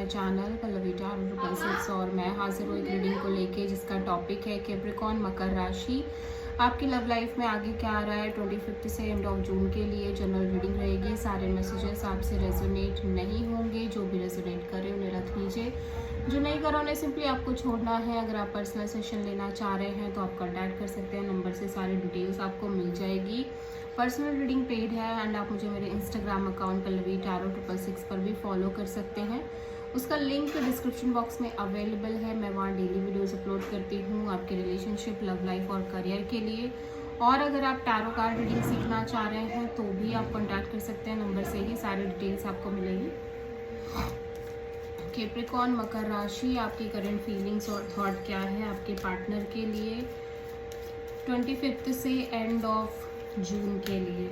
My channel Pallavi tarot 6 और मैं हाजिर हूँ एक रीडिंग को लेके जिसका टॉपिक है कैप्रिकॉर्न मकर राशि। आपकी लव लाइफ में आगे क्या आ रहा है 25 से एंड ऑफ जून के लिए जनरल रीडिंग रहेगी। सारे मैसेजेस आपसे रेजोनेट नहीं होंगे, जो भी रेजोनेट करे उन्हें रख लीजिए, जो नहीं करा उन्हें सिंपली आपको छोड़ना है। अगर आप पर्सनल सेशन लेना चाह रहे हैं तो आप कॉन्टैक्ट कर सकते हैं, नंबर से सारी डिटेल्स आपको मिल जाएगी। पर्सनल रीडिंग पेड है एंड आप मुझे मेरे इंस्टाग्राम अकाउंट पल्लवी टारो 6 पर भी फॉलो कर सकते हैं। उसका लिंक डिस्क्रिप्शन बॉक्स में अवेलेबल है। मैं वहाँ डेली वीडियोस अपलोड करती हूँ आपके रिलेशनशिप, लव लाइफ और करियर के लिए। और अगर आप टैरो कार्ड रीडिंग सीखना चाह रहे हैं तो भी आप कॉन्टैक्ट कर सकते हैं, नंबर से ही सारी डिटेल्स आपको मिलेगी। कैप्रिकॉर्न मकर राशि, आपकी करंट फीलिंग्स और थॉट क्या है आपके पार्टनर के लिए 25 से एंड ऑफ जून के लिए।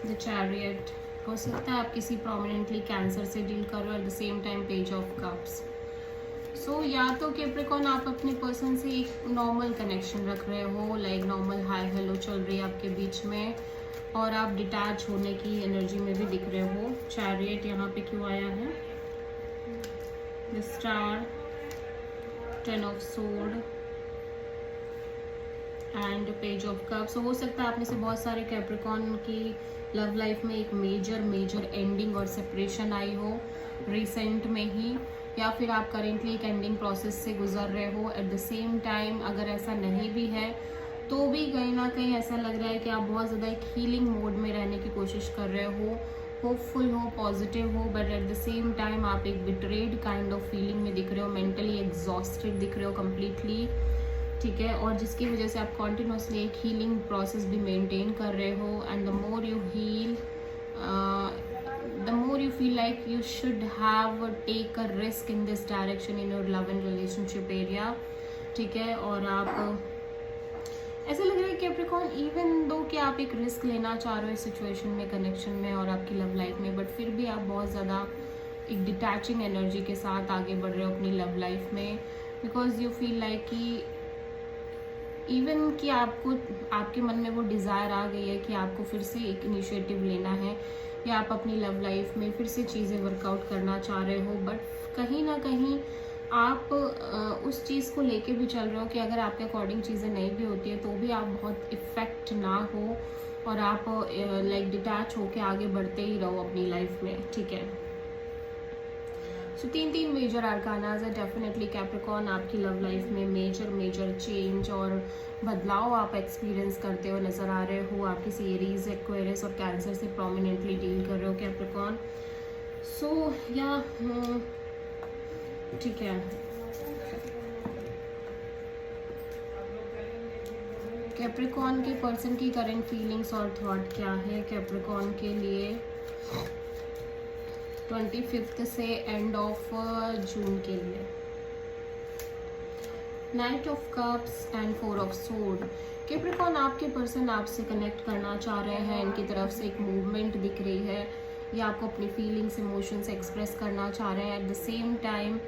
द चैरियट, हो सकता है आप किसी प्रोमिनेंटली कैंसर से डील कर रहे हो, at the same time page of cups. So या तो कैप्रिकॉर्न आप अपने पर्सन से एक नॉर्मल कनेक्शन रख रहे हो, लाइक नॉर्मल हाय हेलो चल रही है आपके बीच में, और आप डिटैच होने की एनर्जी में भी दिख रहे हो। चैरियट यहाँ पे क्यों आया है? The star, 10 of sword and page of cups. हो सकता है आप में से बहुत सारे कैप्रिकॉर्न की लव लाइफ में एक मेजर एंडिंग और सेपरेशन आई हो रिसेंट में ही, या फिर आप करेंटली एक एंडिंग प्रोसेस से गुजर रहे हो। एट द सेम टाइम अगर ऐसा नहीं भी है तो भी कहीं ना कहीं ऐसा लग रहा है कि आप बहुत ज़्यादा एक हीलिंग मोड में रहने की कोशिश कर रहे हो, होपफुल हो, पॉजिटिव हो, but at the same time आप एक बिट्रेड काइंड ऑफ फीलिंग में दिख रहे हो, मेंटली एग्जॉस्टेड दिख रहे हो कम्प्लीटली, ठीक है। और जिसकी वजह से आप कॉन्टिन्यूसली एक हीलिंग प्रोसेस भी मेंटेन कर रहे हो। And the more you heal the more you feel like you should have take a risk in this direction in your love and relationship area, ठीक है। और आप ऐसा लग रहा है कैप्रिकॉर्न, इवन दो कि आप एक रिस्क लेना चाह रहे हो इस सिचुएशन में, कनेक्शन में और आपकी लव लाइफ में, बट फिर भी आप बहुत ज़्यादा एक डिटैचिंग एनर्जी के साथ आगे बढ़ रहे हो अपनी लव लाइफ में, बिकॉज यू फील लाइक कि इवन कि आपको आपके मन में वो डिज़ायर आ गई है कि आपको फिर से एक इनिशिएटिव लेना है, या आप अपनी लव लाइफ में फिर से चीज़ें वर्कआउट करना चाह रहे हो, बट कहीं ना कहीं आप उस चीज़ को लेके भी चल रहे हो कि अगर आपके अकॉर्डिंग चीज़ें नहीं भी होती है तो भी आप बहुत इफ़ेक्ट ना हो और आप लाइक डिटैच होके आगे बढ़ते ही रहो अपनी लाइफ में, ठीक है। सो तीन मेजर आर्कानाज है डेफिनेटली कैप्रिकॉर्न। आपकी लव लाइफ में मेजर चेंज और बदलाव आप एक्सपीरियंस करते हो नज़र आ रहे हो। आप किसी एरीज, एक्वेरियस और कैंसर से प्रोमिनेंटली डील कर रहे हो कैप्रिकॉर्न। सो या ठीक है, कैप्रिकॉर्न के पर्सन की करंट फीलिंग्स और थॉट क्या है कैप्रिकॉर्न के लिए 25 से एंड ऑफ जून के लिए। Night of cups and 4 of sword. Capricorn, आपके पर्सन आपसे कनेक्ट करना चाह रहे हैं, इनकी तरफ से एक मूवमेंट दिख रही है, या आपको अपनी फीलिंग्स, इमोशंस एक्सप्रेस करना चाह रहे हैं eight the same time,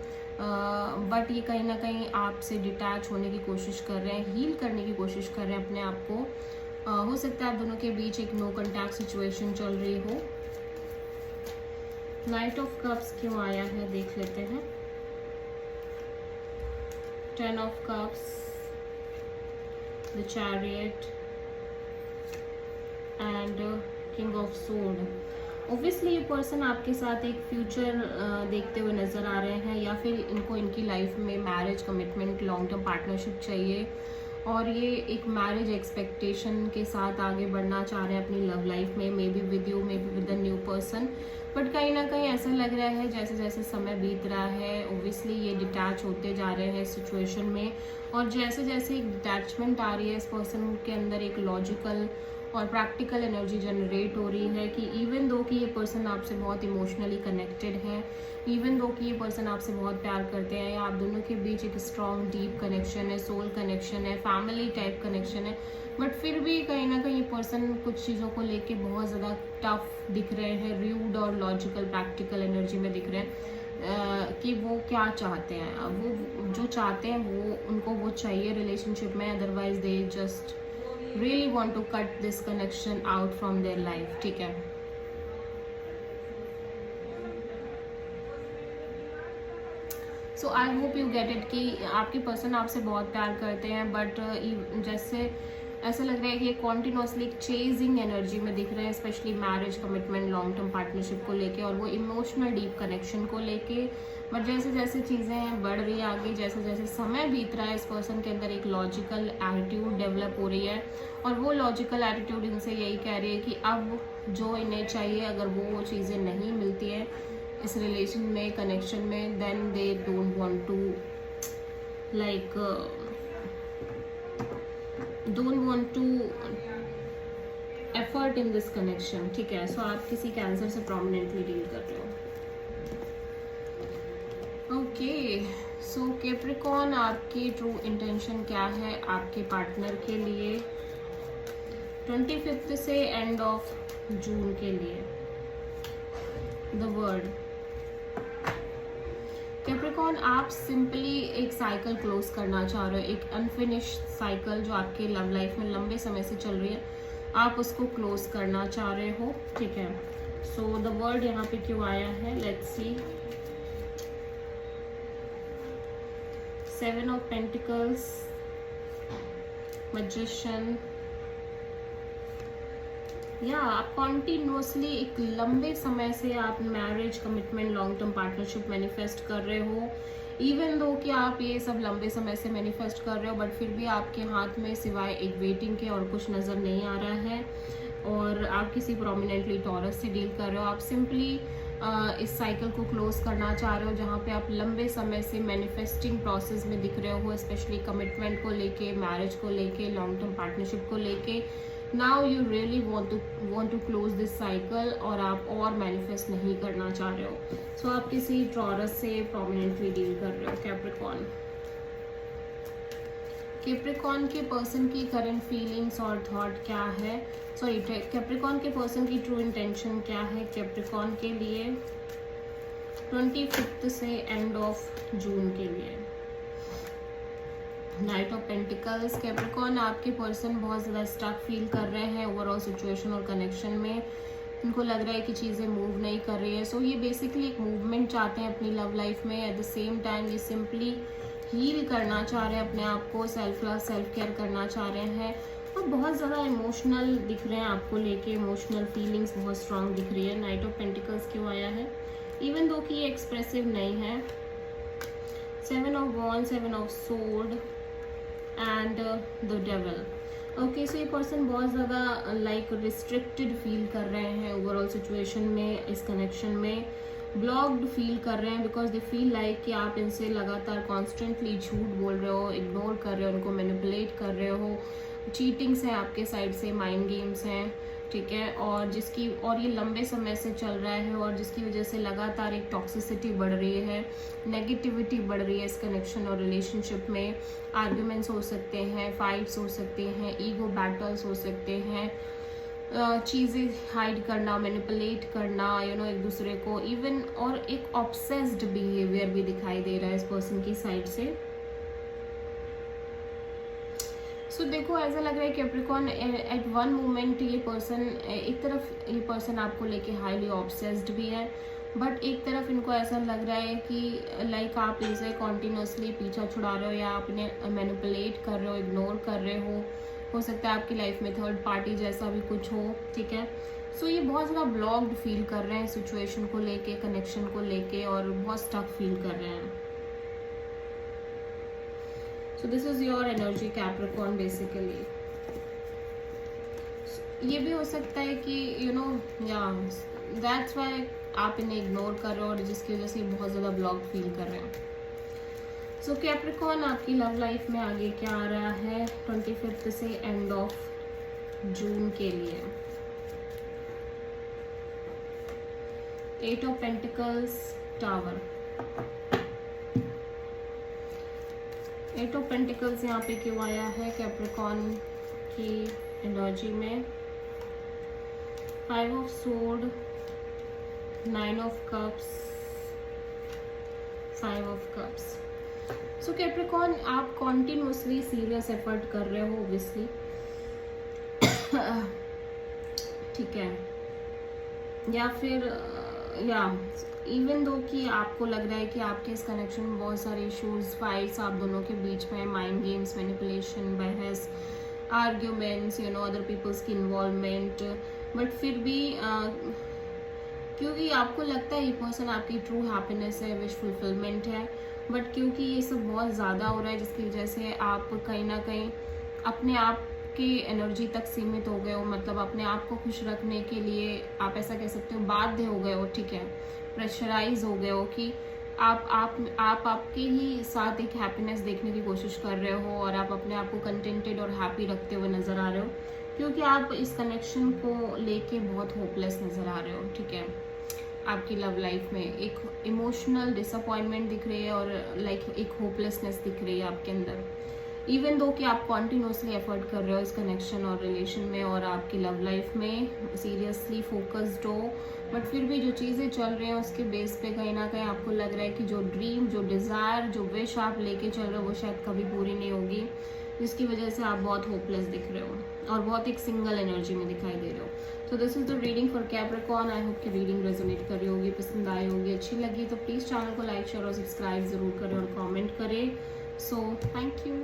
but ये कहीं ना कहीं आपसे डिटैच होने की कोशिश कर रहे हैं, हील करने की कोशिश कर रहे हैं अपने आप को। हो सकता है आप दोनों के बीच एक नो कॉन्टैक्ट सिचुएशन चल रही हो। नाइट ऑफ कप्स क्यों आया है देख लेते हैं। 10 of cups, the chariot and king of sword. Obviously ये पर्सन आपके साथ एक फ्यूचर देखते हुए नज़र आ रहे हैं, या फिर इनको इनकी लाइफ में marriage, commitment, long term partnership चाहिए, और ये एक मैरिज एक्सपेक्टेशन के साथ आगे बढ़ना चाह रहे हैं अपनी लव लाइफ में, may be with you, may be with the new person. But कहीं ना कहीं ऐसा लग रहा है जैसे जैसे समय बीत रहा है ऑब्वियसली ये डिटैच होते जा रहे हैं इस सिचुएशन में, और जैसे जैसे एक डिटैचमेंट आ रही है इस पर्सन के अंदर एक लॉजिकल और प्रैक्टिकल एनर्जी जनरेट हो रही है कि इवन दो कि ये पर्सन आपसे बहुत इमोशनली कनेक्टेड है, इवन दो कि ये पर्सन आपसे बहुत प्यार करते हैं, या आप दोनों के बीच एक स्ट्रॉन्ग डीप कनेक्शन है, सोल कनेक्शन है, फैमिली टाइप कनेक्शन है, बट फिर भी कहीं ना कहीं पर्सन कुछ चीज़ों को लेके बहुत ज़्यादा टफ दिख रहे हैं, र्यूड और लॉजिकल प्रैक्टिकल एनर्जी में दिख रहे हैं कि वो क्या चाहते हैं। अब वो जो चाहते हैं वो उनको वो चाहिए रिलेशनशिप में, otherwise they just really want to cut this connection out from their life, ठीक है। So I hope you get it कि आपके पर्सन आपसे बहुत प्यार करते हैं, बट जैसे ऐसा लग रहा है कि ये कॉन्टिन्यूसली एक चेजिंग एनर्जी में दिख रहे हैं, specially marriage, commitment, long term partnership को लेके और वो इमोशनल डीप कनेक्शन को लेके। बट जैसे जैसे चीज़ें बढ़ रही है आगे, जैसे जैसे समय बीत रहा है, इस पर्सन के अंदर एक लॉजिकल एटीट्यूड डेवलप हो रही है और वो लॉजिकल एटीट्यूड इनसे यही कह रही है कि अब जो इन्हें चाहिए अगर वो चीज़ें नहीं मिलती है इस रिलेशन में, कनेक्शन में, then they don't want to like don't want to effort in this connection, ठीक है। सो आप किसी कैंसर से प्रोमिनेंटली डील कर रहे हो। ओके, सो कैप्रिकॉर्न, आपकी ट्रू इंटेंशन क्या है आपके पार्टनर के लिए 25 से एंड ऑफ जून के लिए? द वर्ड कैप्रिकॉर्न, आप सिंपली एक साइकिल क्लोज करना चाह रहे हो, एक अनफिनिश्ड साइकिल जो आपके लव लाइफ में लंबे समय से चल रही है, आप उसको क्लोज करना चाह रहे हो, ठीक है। सो द वर्ड यहाँ पे क्यों आया है, let's see. 7 of pentacles, magician, या आप कॉन्टिन्यूसली एक लंबे समय से आप marriage, commitment, long term partnership manifest कर रहे हो। इवन दो कि आप ये सब लंबे समय से मैनिफेस्ट कर रहे हो, बट फिर भी आपके हाथ में सिवाय एक वेटिंग के और कुछ नज़र नहीं आ रहा है और आप किसी प्रोमिनेंटली टॉरस से डील कर रहे हो। आप सिंपली इस साइकिल को क्लोज करना चाह रहे हो जहाँ पे आप लंबे समय से मैनिफेस्टिंग प्रोसेस में दिख रहे हो, स्पेशली कमिटमेंट को लेके, मैरिज को लेके, लॉन्ग टर्म पार्टनरशिप को लेके। Now you really want to close this cycle और आप और मैनिफेस्ट नहीं करना चाह रहे हो। सो आप किसी टॉरस से प्रोमिनेंटली डील कर रहे हो। कैप्रिकॉर्न, कैप्रिकॉर्न के पर्सन की करंट फीलिंग्स और थॉट क्या है, सॉरी कैप्रिकॉर्न के पर्सन की ट्रू इंटेंशन क्या है कैप्रिकॉर्न के लिए 25 से एंड ऑफ जून के लिए? नाइट ऑफ पेंटिकल्स, कैप्रिकॉर्न, आपके पर्सन बहुत ज़्यादा स्टक फील कर रहे हैं ओवरऑल सिचुएशन और कनेक्शन में। इनको लग रहा है कि चीज़ें मूव नहीं कर रही है। सो ये बेसिकली एक मूवमेंट चाहते हैं अपनी लव लाइफ में। एट द सेम टाइम ये सिंपली हील करना चाह रहे हैं अपने आप को, सेल्फ लव, सेल्फ केयर करना चाह रहे हैं और बहुत ज़्यादा इमोशनल दिख रहे हैं आपको लेके। इमोशनल फीलिंग्स बहुत स्ट्रांग दिख रही है। नाइट ऑफ पेंटिकल्स क्यों आया है, इवन दो कि ये एक्सप्रेसिव नहीं है। 7 of wand, 7 of sword and the devil. Okay, so ये पर्सन बहुत ज़्यादा लाइक रिस्ट्रिक्टेड फील कर रहे हैं ओवरऑल सिचुएशन में, इस कनेक्शन में ब्लॉक्ड फील कर रहे हैं बिकॉज दे फील लाइक कि आप इनसे लगातार कॉन्स्टेंटली झूठ बोल रहे हो, इग्नोर कर रहे हो, उनको मैनिपुलेट कर रहे हो। चीटिंग्स हैं आपके साइड से, माइंड गेम्स हैं, ठीक है, और ये लंबे समय से चल रहा है और जिसकी वजह से लगातार एक टॉक्सिसिटी बढ़ रही है, नेगेटिविटी बढ़ रही है इस कनेक्शन और रिलेशनशिप में। आर्ग्यूमेंट्स हो सकते हैं, फाइट्स हो सकते हैं, ईगो बैटल्स हो सकते हैं, चीज़ें हाइड करना, मैनिपुलेट करना, एक दूसरे को इवन, और एक ऑब्सेस्ड बिहेवियर भी दिखाई दे रहा है इस पर्सन की साइड से। सो देखो, ऐसा लग रहा है कैप्रिकॉर्न एट वन मोमेंट ये पर्सन, एक तरफ ये पर्सन आपको लेके हाईली ऑब्सेस्ड भी है, बट एक तरफ इनको ऐसा लग रहा है कि लाइक आप इनसे कॉन्टिन्यूसली पीछा छुड़ा रहे हो या आप इन्हें मैनिपुलेट कर रहे हो, इग्नोर कर रहे हो सकता है आपकी लाइफ में थर्ड पार्टी जैसा भी कुछ हो, ठीक है। सो ये बहुत ज़्यादा ब्लॉक्ड फील कर रहे हैं सिचुएशन को लेके, कनेक्शन को लेके, और बहुत स्टक फील कर रहे हैं। So this is your energy Capricorn basically. ये भी हो सकता है कि that's why आप इन्हें इग्नोर कर रहे हो और जिसकी वजह से बहुत ज़्यादा ब्लॉक फील कर रहे हैं। सो कैप्रिकॉर्न, आपकी लव लाइफ में आगे क्या आ रहा है 25 से एंड ऑफ जून के लिए? 8 of pentacles, tower. 8 of pentacles यहाँ पे क्यों आया है कैप्रिकॉर्न की एनर्जी में? 5 of sword, 9 of cups, 5 of cups. So Capricorn, आप कॉन्टिन्यूसली सीरियस एफर्ट कर रहे हो ऑब्वियसली, ठीक है, या फिर या इवन दो कि आपको लग रहा है कि आपके इस कनेक्शन में बहुत सारे इश्यूज, फाइट्स आप दोनों के बीच में, माइंड गेम्स, मैनिपुलेशन, बहस, आर्ग्यूमेंट्स, अदर पीपल्स की इन्वॉल्वमेंट, बट फिर भी क्योंकि आपको लगता है ये पर्सन आपकी ट्रू हैप्पीनेस है, विश फुलफिलमेंट है, बट क्योंकि ये सब बहुत ज़्यादा हो रहा है जिसकी वजह से आप कहीं ना कहीं अपने आप की एनर्जी तक सीमित हो गए हो, मतलब अपने आप को खुश रखने के लिए आप ऐसा कह सकते हो बाध्य हो गए हो, ठीक है, प्रेशराइज हो गए हो कि आप आपके ही साथ एक हैप्पीनेस देखने की कोशिश कर रहे हो और आप अपने आप को कंटेंटेड और हैप्पी रखते हुए नज़र आ रहे हो, क्योंकि आप इस कनेक्शन को लेके बहुत होपलेस नज़र आ रहे हो, ठीक है। आपकी लव लाइफ में एक इमोशनल डिसअपॉइंटमेंट दिख रही है और लाइक एक होपलेसनेस दिख रही है आपके अंदर, इवन दो कि आप कॉन्टिन्यूसली एफर्ट कर रहे हो इस कनेक्शन और रिलेशन में और आपकी लव लाइफ में सीरियसली फोकस्ड हो, बट फिर भी जो चीज़ें चल रही हैं उसके बेस पे कहीं ना कहीं आपको लग रहा है कि जो ड्रीम, जो डिज़ायर, जो विश आप लेके चल रहे हो वो शायद कभी पूरी नहीं होगी, जिसकी वजह से आप बहुत होपलेस दिख रहे हो और बहुत एक सिंगल एनर्जी में दिखाई दे रहे हो। तो this is the reading for Capricorn. I hope कि रीडिंग रेजोनेट कर रही होगी, पसंद आई होगी, अच्छी लगी तो प्लीज़ चैनल को लाइक, शेयर और सब्सक्राइब जरूर करें और कमेंट करें। So thank you.